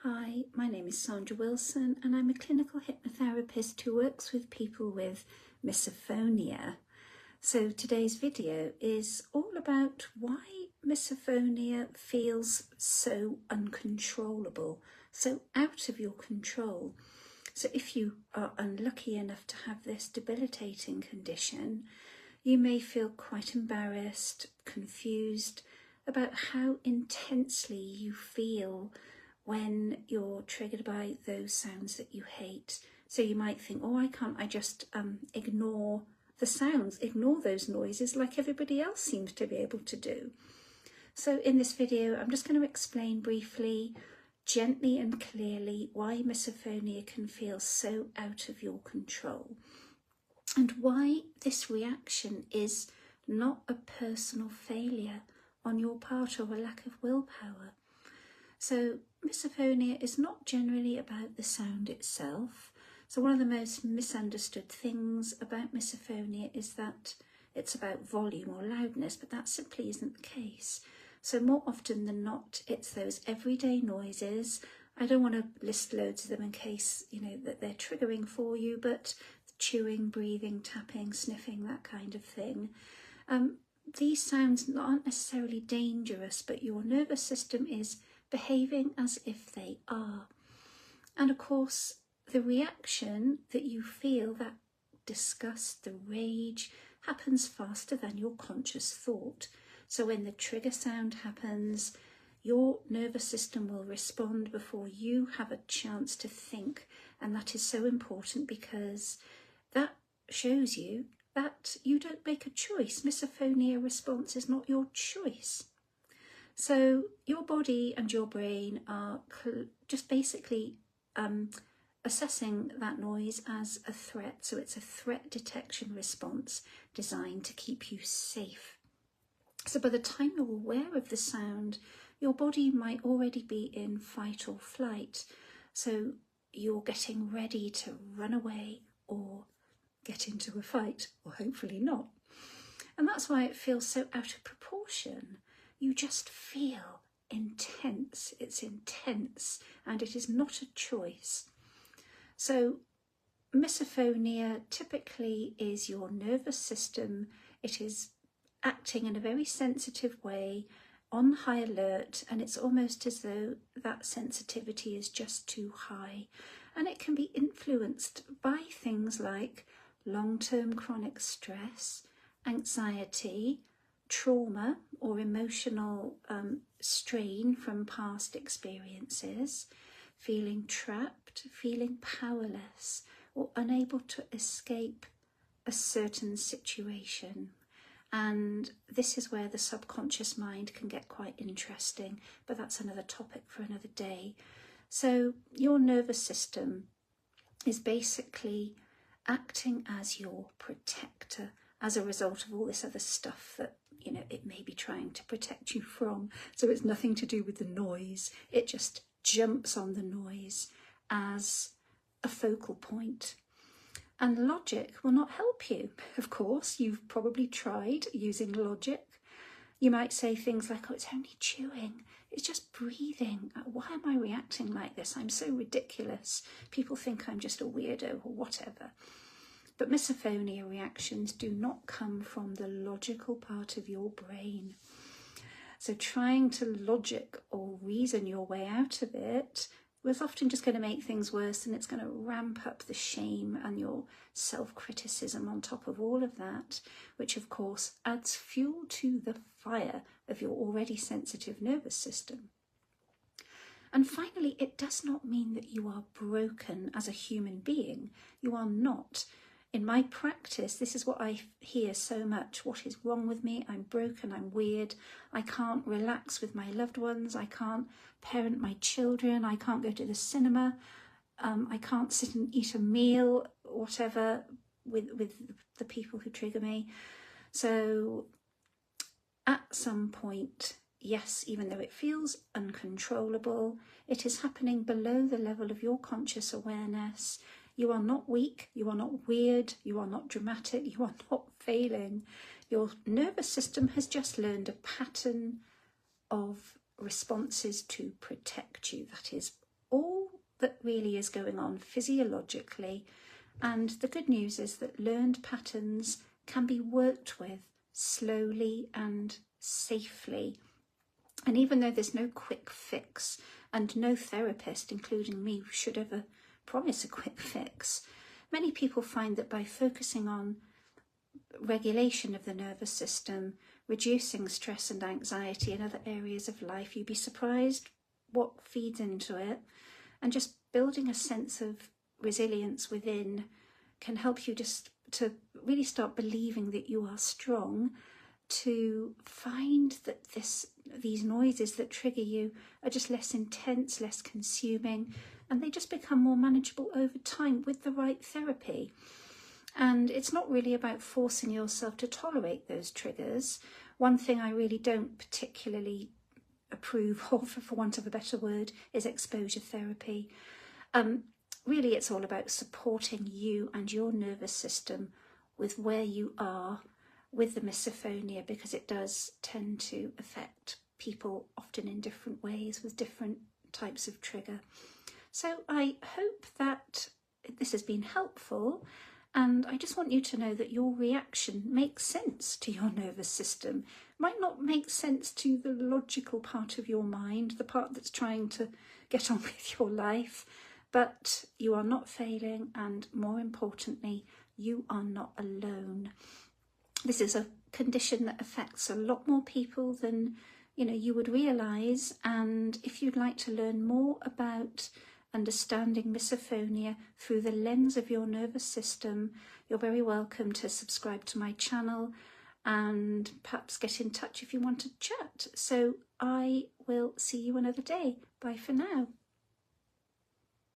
Hi, my name is Sandra Wilson and I'm a clinical hypnotherapist who works with people with misophonia. So today's video is all about why misophonia feels so uncontrollable, so out of your control. So if you are unlucky enough to have this debilitating condition, you may feel quite embarrassed, confused about how intensely you feel when you're triggered by those sounds that you hate. So you might think, oh, why can't I just ignore the sounds, ignore those noises like everybody else seems to be able to do. So in this video, I'm just going to explain briefly, gently and clearly, why misophonia can feel so out of your control and why this reaction is not a personal failure on your part or a lack of willpower. So misophonia is not generally about the sound itself. So one of the most misunderstood things about misophonia is that it's about volume or loudness, but that simply isn't the case. So more often than not, it's those everyday noises. I don't want to list loads of them in case, that they're triggering for you, but chewing, breathing, tapping, sniffing, that kind of thing. These sounds aren't necessarily dangerous, but your nervous system is behaving as if they are. And of course, the reaction that you feel, that disgust, the rage, happens faster than your conscious thought. So when the trigger sound happens, your nervous system will respond before you have a chance to think. And that is so important because that shows you that you don't make a choice. Misophonia response is not your choice. So your body and your brain are just basically assessing that noise as a threat. So it's a threat detection response designed to keep you safe. So by the time you're aware of the sound, your body might already be in fight or flight. So you're getting ready to run away or get into a fight, or hopefully not. And that's why it feels so out of proportion. You just feel intense. It's intense and it is not a choice. So misophonia typically is your nervous system. It is acting in a very sensitive way, on high alert, and it's almost as though that sensitivity is just too high. And it can be influenced by things like long-term chronic stress, anxiety, trauma or emotional strain from past experiences, feeling trapped, feeling powerless or unable to escape a certain situation. And this is where the subconscious mind can get quite interesting, but that's another topic for another day. So your nervous system is basically acting as your protector as a result of all this other stuff that it may be trying to protect you from. So it's nothing to do with the noise. It just jumps on the noise as a focal point. And logic will not help you. Of course, you've probably tried using logic. You might say things like, oh, it's only chewing. It's just breathing. Why am I reacting like this? I'm so ridiculous. People think I'm just a weirdo or whatever. But misophonia reactions do not come from the logical part of your brain. So trying to logic or reason your way out of it was often just going to make things worse, and it's going to ramp up the shame and your self-criticism on top of all of that, which of course adds fuel to the fire of your already sensitive nervous system. And finally, it does not mean that you are broken as a human being. You are not. In my practice, this is what I hear so much. What is wrong with me? I'm broken, I'm weird. I can't relax with my loved ones. I can't parent my children. I can't go to the cinema. I can't sit and eat a meal, whatever, with the people who trigger me. So at some point, yes, even though it feels uncontrollable, it is happening below the level of your conscious awareness. You are not weak, you are not weird, you are not dramatic, you are not failing. Your nervous system has just learned a pattern of responses to protect you. That is all that really is going on physiologically. And the good news is that learned patterns can be worked with slowly and safely. And even though there's no quick fix, and no therapist, including me, should ever promise a quick fix, many people find that by focusing on regulation of the nervous system, reducing stress and anxiety in other areas of life, you'd be surprised what feeds into it. And just building a sense of resilience within can help you just to really start believing that you are strong, to find that these noises that trigger you are just less intense, less consuming, and they just become more manageable over time with the right therapy. And it's not really about forcing yourself to tolerate those triggers. One thing I really don't particularly approve of, for want of a better word, is exposure therapy. Really, it's all about supporting you and your nervous system with where you are with the misophonia, because it does tend to affect people often in different ways with different types of trigger. So I hope that this has been helpful, and I just want you to know that your reaction makes sense to your nervous system. It might not make sense to the logical part of your mind, the part that's trying to get on with your life, but you are not failing, and more importantly, you are not alone. This is a condition that affects a lot more people than you would realise, and if you'd like to learn more about understanding misophonia through the lens of your nervous system, you're very welcome to subscribe to my channel and perhaps get in touch if you want to chat. So I will see you another day. Bye for now.